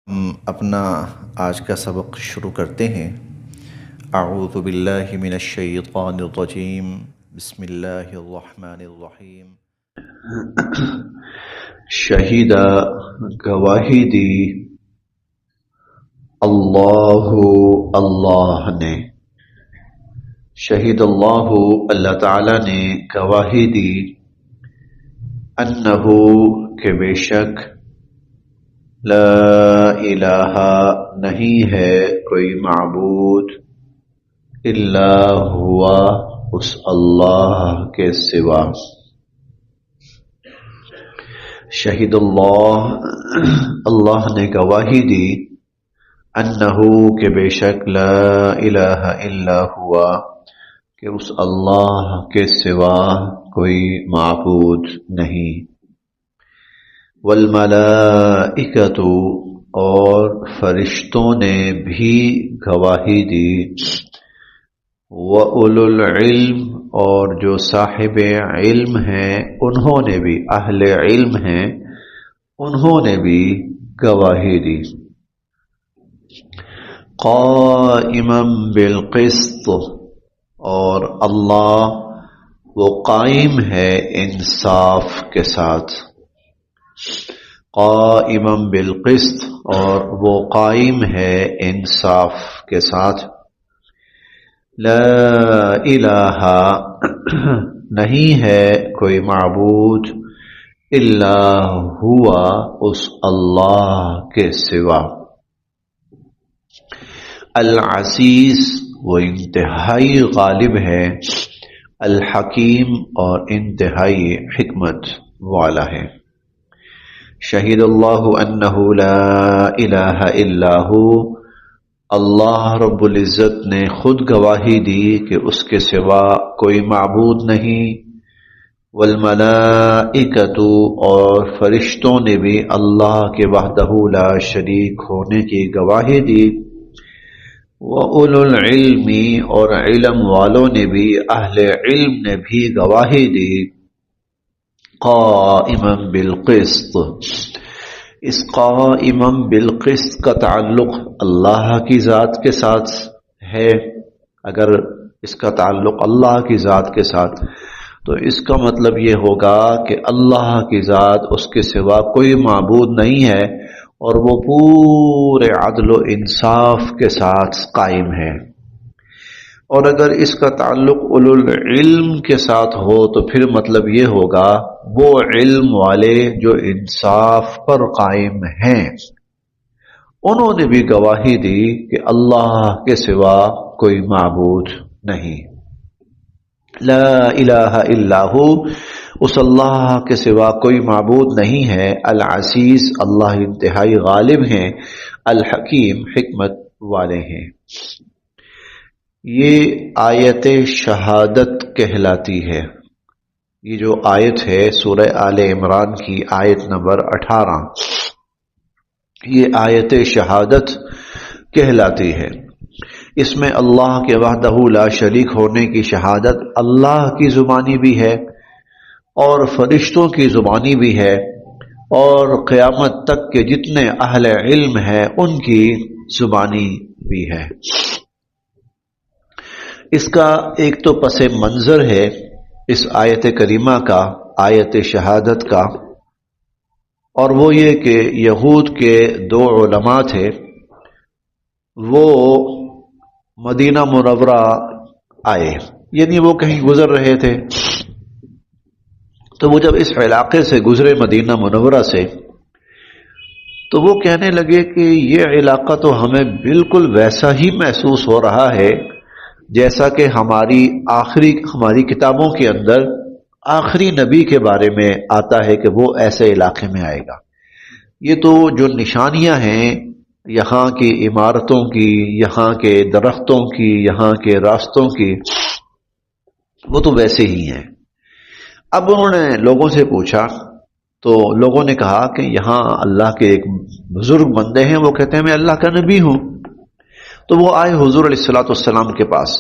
ہم اپنا آج کا سبق شروع کرتے ہیں۔ اعوذ باللہ من الشیطان الرجیم، بسم اللہ الرحمن الرحیم۔ شہیدہ گواہی دی اللہ نے، شہید اللہ تعالی نے گواہی دی، انہو کہ بے شک، لا الہ نہیں ہے کوئی معبود، الا ہوا اس اللہ کے سوا۔ شہید اللہ نے گواہی دی، انہو کہ بے شک، لا الہ الا ہوا کہ اس اللہ کے سوا کوئی معبود نہیں۔ والملائکۃ اور فرشتوں نے بھی گواہی دی، وَأُولُو الْعِلْمِ اور جو صاحب علم ہیں انہوں نے بھی، اہل علم ہیں انہوں نے بھی گواہی دی۔ قائما بالقسط اور اللہ وہ قائم ہے انصاف کے ساتھ۔ قائما بالقسط اور وہ قائم ہے انصاف کے ساتھ۔ لا الہ نہیں ہے کوئی معبود، الا ہوا اس اللہ کے سوا۔ العزیز وہ انتہائی غالب ہے، الحکیم اور انتہائی حکمت والا ہے۔ شہید اللہ انہ لا الہ الا ہو اللہ رب العزت نے خود گواہی دی کہ اس کے سوا کوئی معبود نہیں۔ والملائکۃ اور فرشتوں نے بھی اللہ کے وحدہ لا شریک ہونے کی گواہی دی۔ وَأُولُو الْعِلْمِ اور علم والوں نے بھی، اہل علم نے بھی گواہی دی۔ قائما بالقسط اس قائما بالقسط کا تعلق اللہ کی ذات کے ساتھ ہے۔ اگر اس کا تعلق اللہ کی ذات کے ساتھ تو اس کا مطلب یہ ہوگا کہ اللہ کی ذات، اس کے سوا کوئی معبود نہیں ہے اور وہ پورے عدل و انصاف کے ساتھ قائم ہے۔ اور اگر اس کا تعلق اولو العلم کے ساتھ ہو تو پھر مطلب یہ ہوگا وہ علم والے جو انصاف پر قائم ہیں، انہوں نے بھی گواہی دی کہ اللہ کے سوا کوئی معبود نہیں۔ لا الہ الا ہو اس اللہ کے سوا کوئی معبود نہیں ہے۔ العزیز اللہ انتہائی غالب ہیں، الحکیم حکمت والے ہیں۔ یہ آیت شہادت کہلاتی ہے۔ یہ جو آیت ہے سورہ آل عمران کی آیت نمبر 18، یہ آیت شہادت کہلاتی ہے۔ اس میں اللہ کے وحدہ لا شریک ہونے کی شہادت اللہ کی زبانی بھی ہے اور فرشتوں کی زبانی بھی ہے، اور قیامت تک کے جتنے اہل علم ہیں ان کی زبانی بھی ہے۔ اس کا ایک تو پس منظر ہے اس آیت کریمہ کا، آیت شہادت کا، اور وہ یہ کہ یہود کے دو علماء تھے، وہ مدینہ منورہ آئے، یعنی وہ کہیں گزر رہے تھے، تو وہ جب اس علاقے سے گزرے مدینہ منورہ سے، تو وہ کہنے لگے کہ یہ علاقہ تو ہمیں بالکل ویسا ہی محسوس ہو رہا ہے جیسا کہ ہماری کتابوں کے اندر آخری نبی کے بارے میں آتا ہے کہ وہ ایسے علاقے میں آئے گا۔ یہ تو جو نشانیاں ہیں یہاں کی عمارتوں کی، یہاں کے درختوں کی، یہاں کے راستوں کی، وہ تو ویسے ہی ہیں۔ اب انہوں نے لوگوں سے پوچھا تو لوگوں نے کہا کہ یہاں اللہ کے ایک بزرگ بندے ہیں، وہ کہتے ہیں میں اللہ کا نبی ہوں۔ تو وہ آئے حضور علیہ الصلوۃ والسلام کے پاس،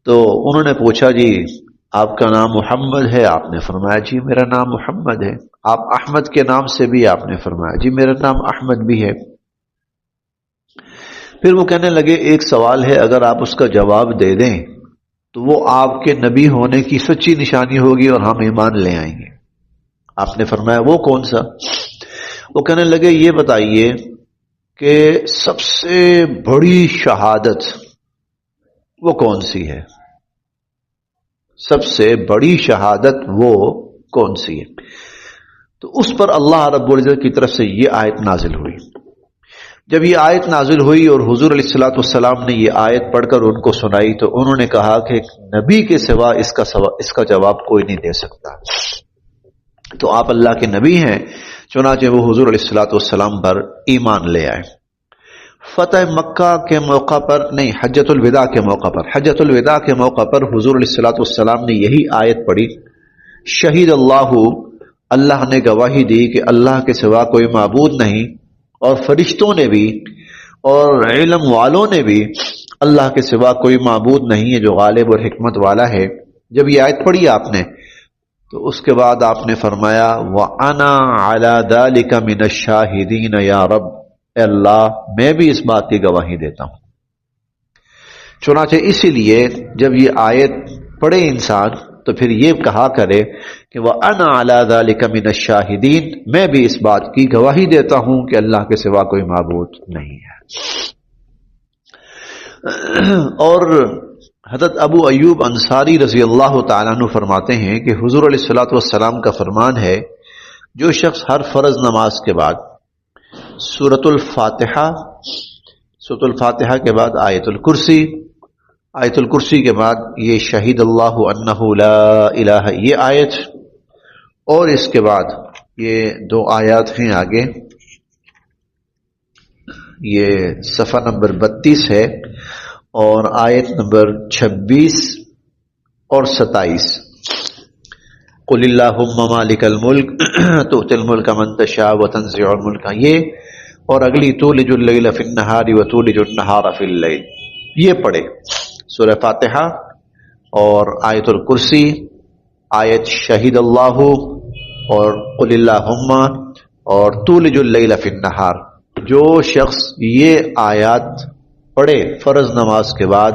تو انہوں نے پوچھا جی آپ کا نام محمد ہے؟ آپ نے فرمایا جی میرا نام محمد ہے۔ آپ احمد کے نام سے بھی؟ آپ نے فرمایا جی میرا نام احمد بھی ہے۔ پھر وہ کہنے لگے ایک سوال ہے، اگر آپ اس کا جواب دے دیں تو وہ آپ کے نبی ہونے کی سچی نشانی ہوگی اور ہم ایمان لے آئیں گے۔ آپ نے فرمایا وہ کون سا؟ وہ کہنے لگے یہ بتائیے کہ سب سے بڑی شہادت وہ کون سی ہے؟ سب سے بڑی شہادت وہ کون سی ہے؟ تو اس پر اللہ رب العزت کی طرف سے یہ آیت نازل ہوئی۔ جب یہ آیت نازل ہوئی اور حضور علیہ الصلوۃ والسلام نے یہ آیت پڑھ کر ان کو سنائی تو انہوں نے کہا کہ نبی کے سوا اس کا جواب کوئی نہیں دے سکتا۔ تو آپ اللہ کے نبی ہیں، چنانچہ وہ حضور علیہ الصلوۃ والسلام پر ایمان لے آئے۔ فتح مکہ کے موقع پر نہیں، حجۃ الوداع کے موقع پر، حجۃ الوداع کے موقع پر حضور علیہ الصلوۃ والسلام نے یہی آیت پڑھی، شہید اللہ نے گواہی دی کہ اللہ کے سوا کوئی معبود نہیں، اور فرشتوں نے بھی اور علم والوں نے بھی اللہ کے سوا کوئی معبود نہیں ہے جو غالب اور حکمت والا ہے۔ جب یہ آیت پڑھی آپ نے تو اس کے بعد آپ نے فرمایا وَأَنَا عَلَى ذَلِكَ مِنَ الشَّاهِدِينَ یا رب، اے اللہ میں بھی اس بات کی گواہی دیتا ہوں۔ چنانچہ اسی لیے جب یہ آیت پڑھے انسان تو پھر یہ کہا کرے کہ وَأَنَا عَلَى ذَلِكَ مِنَ الشَّاهِدِينَ، میں بھی اس بات کی گواہی دیتا ہوں کہ اللہ کے سوا کوئی معبود نہیں ہے۔ اور حضرت ابو ایوب انصاری رضی اللہ تعالیٰ عنہ فرماتے ہیں کہ حضور علیہ الصلوۃ والسلام کا فرمان ہے، جو شخص ہر فرض نماز کے بعد سورۃ الفاتحہ کے بعد آیت الکرسی کے بعد یہ شہید اللہ انہ لا الہ یہ آیت، اور اس کے بعد یہ دو آیات ہیں آگے، یہ صفحہ نمبر 32 ہے اور آیت نمبر 26 اور 27، قل اللہم مالک الملک تؤتی الملک من تشاء وتنزع الملک، یہ اور اگلی تولج اللیل فی النہار وتولج النہار فی اللیل، یہ پڑھے سورہ فاتحہ اور آیت الکرسی، آیت شہید اللہ اور قل اللہم اور تولج اللیل فی النہار۔ جو شخص یہ آیات پڑھے فرض نماز کے بعد،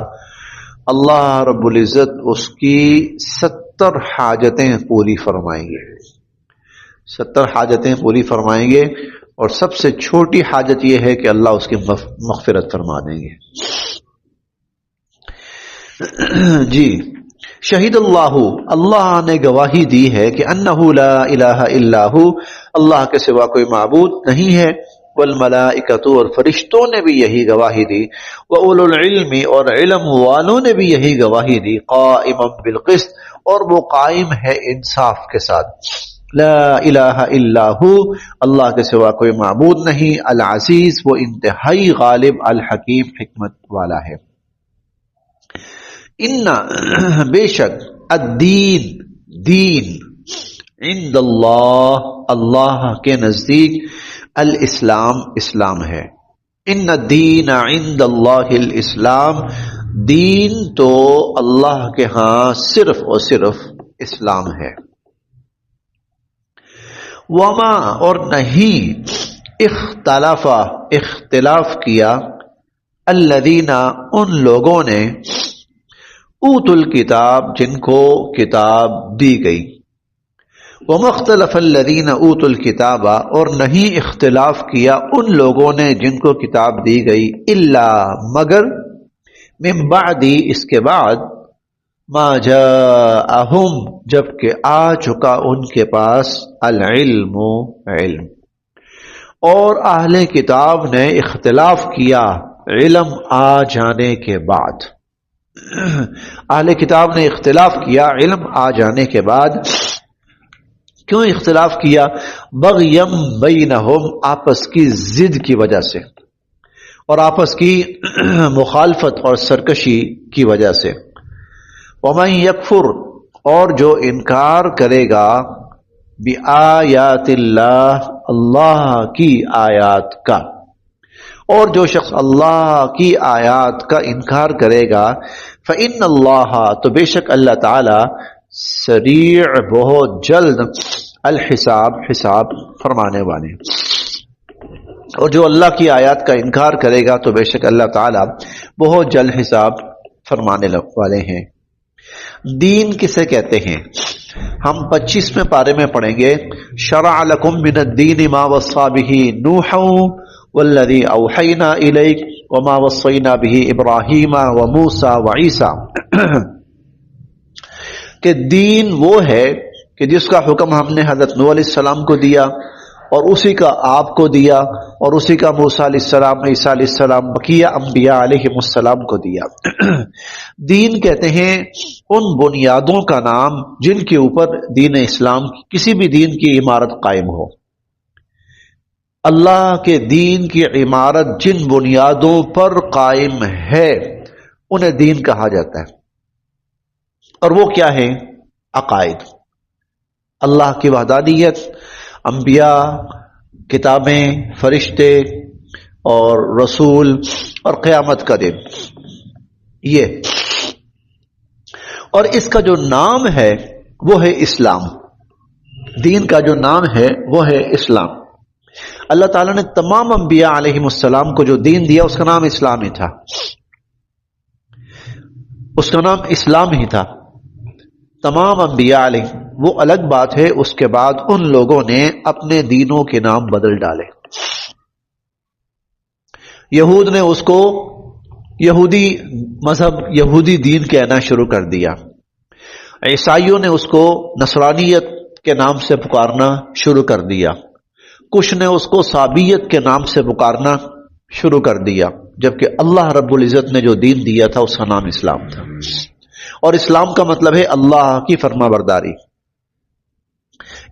اللہ رب العزت اس کی 70 حاجتیں پوری فرمائیں گے، 70 حاجتیں پوری فرمائیں گے، اور سب سے چھوٹی حاجت یہ ہے کہ اللہ اس کی مغفرت فرما دیں گے۔ جی، شہید اللہ نے گواہی دی ہے کہ انہ لا الہ الا ہو، اللہ کے سوا کوئی معبود نہیں ہے، والملائکۃ اور فرشتوں نے بھی یہی گواہی دی، واولو العلم اور علم والوں نے بھی یہی گواہی دی، قائما بالقسط اور وہ قائم ہے انصاف کے ساتھ، لا الہ الا ہو اللہ کے سوا کوئی معبود نہیں، العزیز وہ انتہائی غالب، الحکیم حکمت والا ہے۔ ان بے شک الدین دین عند اللہ کے نزدیک الاسلام اسلام ہے، ان الدین عند اللہ الاسلام، دین تو اللہ کے ہاں صرف اور صرف اسلام ہے۔ وما اور نہیں اختلاف کیا الذین ان لوگوں نے اوت الکتاب جن کو کتاب دی گئی، ومختلف الذین اوت الکتاب اور نہیں اختلاف کیا ان لوگوں نے جن کو کتاب دی گئی، الا مگر من بعد اس کے بعد ما جاءہم جب کہ آ چکا ان کے پاس العلم علم، اور اہل کتاب نے اختلاف کیا علم آ جانے کے بعد، اہل کتاب نے اختلاف کیا علم آ جانے کے بعد۔ کیوں اختلاف کیا؟ بغیم بینہم آپس کی ضد کی وجہ سے، اور آپس کی مخالفت اور سرکشی کی وجہ سے۔ ومن یکفر اور جو انکار کرے گا بآیات اللہ اللہ کی آیات کا، اور جو شخص اللہ کی آیات کا انکار کرے گا، فإن اللہ تو بے شک اللہ تعالی سریع بہت جلد الحساب حساب فرمانے والے۔ اور جو اللہ کی آیات کا انکار کرے گا تو بے شک اللہ تعالی بہت جلد حساب فرمانے والے ہیں۔ دین کسے کہتے ہیں؟ ہم 25ویں پارے میں پڑھیں گے، شرع لکم من الدین ما وصى به نوح والذی اوحینا الیک وما وصینا به ابراہیم وموسیٰ وعیسیٰ، کہ دین وہ ہے کہ جس کا حکم ہم نے حضرت نوح علیہ السلام کو دیا اور اسی کا آپ کو دیا اور اسی کا موسیٰ علیہ السلام، عیسیٰ علیہ السلام، بقیہ انبیاء علیہ السلام کو دیا۔ دین کہتے ہیں ان بنیادوں کا نام جن کے اوپر دین اسلام، کسی بھی دین کی عمارت قائم ہو۔ اللہ کے دین کی عمارت جن بنیادوں پر قائم ہے انہیں دین کہا جاتا ہے، اور وہ کیا ہے؟ عقائد، اللہ کی وحدانیت، انبیاء، کتابیں، فرشتے اور رسول اور قیامت کا دن، یہ۔ اور اس کا جو نام ہے وہ ہے اسلام، دین کا جو نام ہے وہ ہے اسلام۔ اللہ تعالیٰ نے تمام انبیاء علیہ السلام کو جو دین دیا اس کا نام اسلام ہی تھا، اس کا نام اسلام ہی تھا، تمام انبیاء علیہ۔ وہ الگ بات ہے اس کے بعد ان لوگوں نے اپنے دینوں کے نام بدل ڈالے۔ یہود نے اس کو یہودی مذہب، یہودی دین کہنا شروع کر دیا، عیسائیوں نے اس کو نصرانیت کے نام سے پکارنا شروع کر دیا، کچھ نے اس کو صابیت کے نام سے پکارنا شروع کر دیا، جبکہ اللہ رب العزت نے جو دین دیا تھا اس کا نام اسلام تھا۔ اور اسلام کا مطلب ہے اللہ کی فرما برداری۔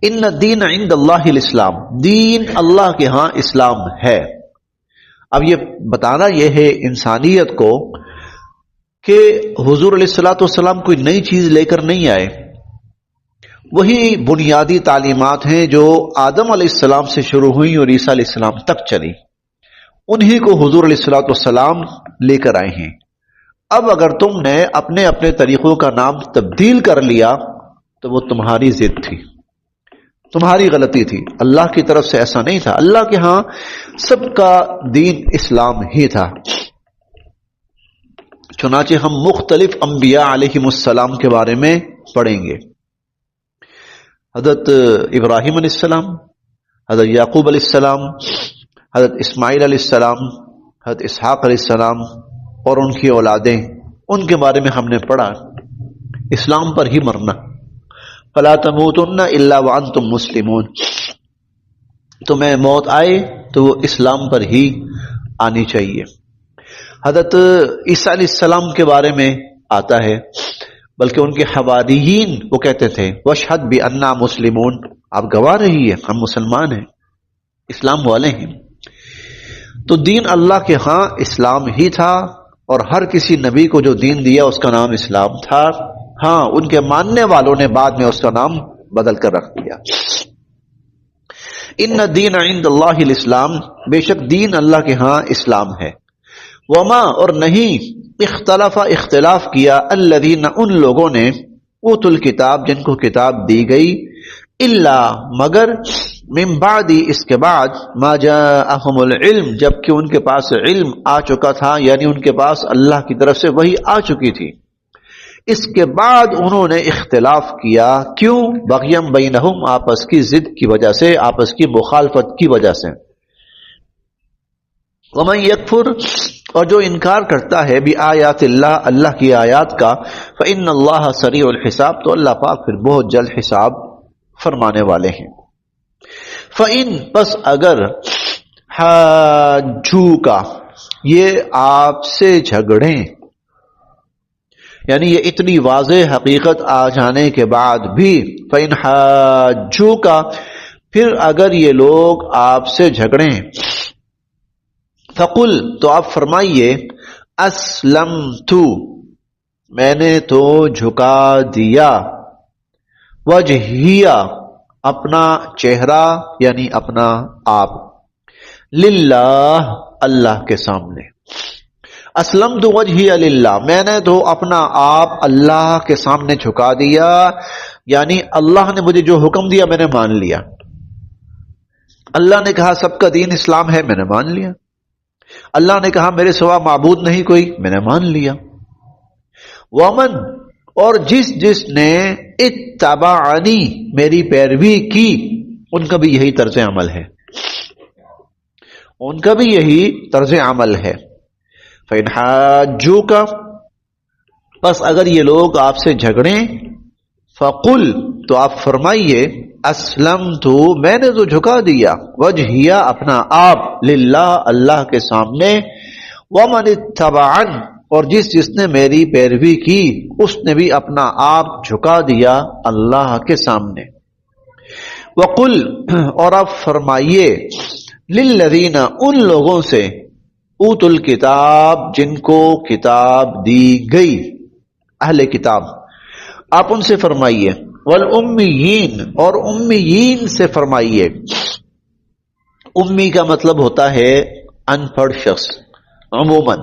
ان الدین عند اللہ الاسلام، دین اللہ کے ہاں اسلام ہے۔ اب یہ بتانا یہ ہے انسانیت کو کہ حضور علیہ الصلوۃ والسلام کوئی نئی چیز لے کر نہیں آئے، وہی بنیادی تعلیمات ہیں جو آدم علیہ السلام سے شروع ہوئی اور عیسیٰ علیہ السلام تک چلی، انہی کو حضور علیہ الصلوۃ والسلام لے کر آئے ہیں۔ اب اگر تم نے اپنے اپنے طریقوں کا نام تبدیل کر لیا تو وہ تمہاری ضد تھی، تمہاری غلطی تھی، اللہ کی طرف سے ایسا نہیں تھا۔ اللہ کے ہاں سب کا دین اسلام ہی تھا۔ چنانچہ ہم مختلف انبیاء علیہ السلام کے بارے میں پڑھیں گے۔ حضرت ابراہیم علیہ السلام، حضرت یعقوب علیہ السلام، حضرت اسماعیل علیہ السلام، حضرت اسحاق علیہ السلام اور ان کی اولادیں، ان کے بارے میں ہم نے پڑھا۔ اسلام پر ہی مرنا، فلا تموتن الا وانتم مسلمون، تمہیں موت آئے تو وہ اسلام پر ہی آنی چاہیے۔ حضرت عیسیٰ علیہ السلام کے بارے میں آتا ہے، بلکہ ان کے حواریین وہ کہتے تھے واشہد بأننا مسلمون، آپ گواہ رہیے ہم مسلمان ہیں، اسلام والے ہیں۔ تو دین اللہ کے ہاں اسلام ہی تھا، اور ہر کسی نبی کو جو دین دیا اس کا نام اسلام تھا۔ ہاں، ان کے ماننے والوں نے بعد میں اس کا نام بدل کر رکھ دیا۔ ان الدین عند اللہ الاسلام، بے شک دین اللہ کے ہاں اسلام ہے۔ وما، اور نہیں، اختلاف کیا الذین، ان لوگوں نے، اوتوا الکتاب، جن کو کتاب دی گئی، الا، مگر، من بعد، اس کے بعد، ما جاءہم العلم، جبکہ ان کے پاس علم آ چکا تھا، یعنی ان کے پاس اللہ کی طرف سے وحی آ چکی تھی، اس کے بعد انہوں نے اختلاف کیا۔ کیوں؟ بغیم بینہم، آپس کی ضد کی وجہ سے، آپس کی مخالفت کی وجہ سے۔ ومن یکفر، اور جو انکار کرتا ہے بآیات اللہ، اللہ کی آیات کا، فإن اللہ سریع الحساب، تو اللہ پاک پھر بہت جلد حساب فرمانے والے ہیں۔ فإن، پس اگر، حاجوکا، یہ آپ سے جھگڑیں، یعنی یہ اتنی واضح حقیقت آ جانے کے بعد بھی، فإن حاجوکا، پھر اگر یہ لوگ آپ سے جھگڑیں، فقل، تو آپ فرمائیے، اسلمت، میں نے تو جھکا دیا، وجہیہ، اپنا چہرہ یعنی اپنا آپ، للہ، اللہ کے سامنے۔ اسلمت وجہی للہ، میں نے تو اپنا آپ اللہ کے سامنے جھکا دیا، یعنی اللہ نے مجھے جو حکم دیا میں نے مان لیا۔ اللہ نے کہا سب کا دین اسلام ہے، میں نے مان لیا۔ اللہ نے کہا میرے سوا معبود نہیں کوئی، میں نے مان لیا۔ ومن، اور جس نے اتبعنی، میری پیروی کی، ان کا بھی یہی طرز عمل ہے، ان کا بھی یہی طرز عمل ہے۔ فإن حاجوک، بس اگر یہ لوگ آپ سے جھگڑیں، فقل، تو آپ فرمائیے، اسلمت، میں نے تو جھکا دیا، وجہیہ، اپنا آپ، للہ، اللہ کے سامنے، ومن اتبعن، اور جس نے میری پیروی کی اس نے بھی اپنا آپ جھکا دیا اللہ کے سامنے۔ وقل، اور آپ فرمائیے، للذین، ان لوگوں سے، اوت الکتاب، جن کو کتاب دی گئی، اہل کتاب، آپ ان سے فرمائیے، والامیین، اور امیین سے فرمائیے۔ امی کا مطلب ہوتا ہے ان پڑھ شخص۔ عموماً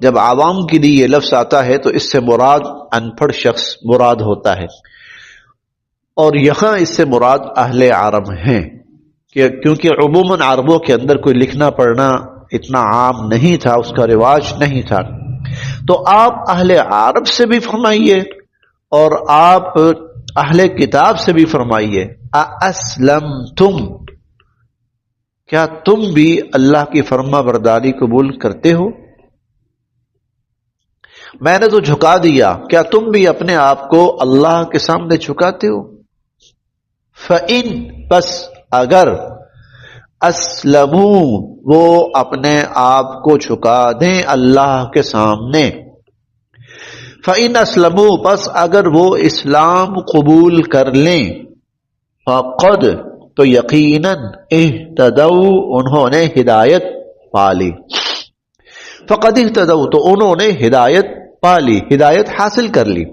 جب عوام کے لیے یہ لفظ آتا ہے تو اس سے مراد ان پڑھ شخص مراد ہوتا ہے، اور یہاں اس سے مراد اہل عرب ہیں، کیونکہ عموماً عربوں کے اندر کوئی لکھنا پڑھنا اتنا عام نہیں تھا، اس کا رواج نہیں تھا۔ تو آپ اہل عرب سے بھی فرمائیے اور آپ اہل کتاب سے بھی فرمائیے، اسلمتم، کیا تم بھی اللہ کی فرما برداری قبول کرتے ہو؟ میں نے تو جھکا دیا، کیا تم بھی اپنے آپ کو اللہ کے سامنے جھکاتے ہو؟ فَإِن، بس اگر، اسلموا، وہ اپنے آپ کو جھکا دیں اللہ کے سامنے، فَإِن اسلموا، بس اگر وہ اسلام قبول کر لیں، فقد، تو یقیناً، اہتدوا، انہوں نے ہدایت پالی، فقد اہتدوا، تو انہوں نے ہدایت پالی، ہدایت حاصل کر لی۔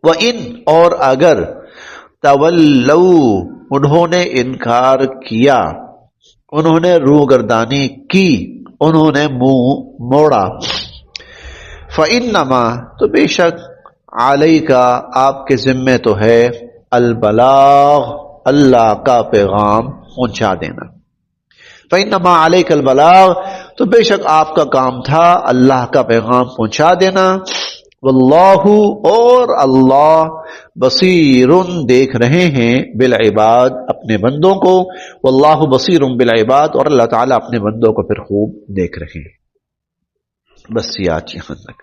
وَإِن، اور اگر، تولوا، انہوں نے انکار کیا، انہوں نے روگردانی کی، انہوں نے منہ موڑا، فَإِنَّمَا، تو بے شک، علیک، آپ کے ذمے تو ہے، البلاغ، اللہ کا پیغام پہنچا دینا۔ فَإِنَّمَا عَلَيْكَ الْبَلَاغُ، تو بے شک آپ کا کام تھا اللہ کا پیغام پہنچا دینا۔ واللہ، اور اللہ، بصیر، دیکھ رہے ہیں، بالعباد، اپنے بندوں کو، واللہ بصیر بالعباد، اور اللہ تعالیٰ اپنے بندوں کو پھر خوب دیکھ رہے ہیں۔ بس یہ آج یہاں تک۔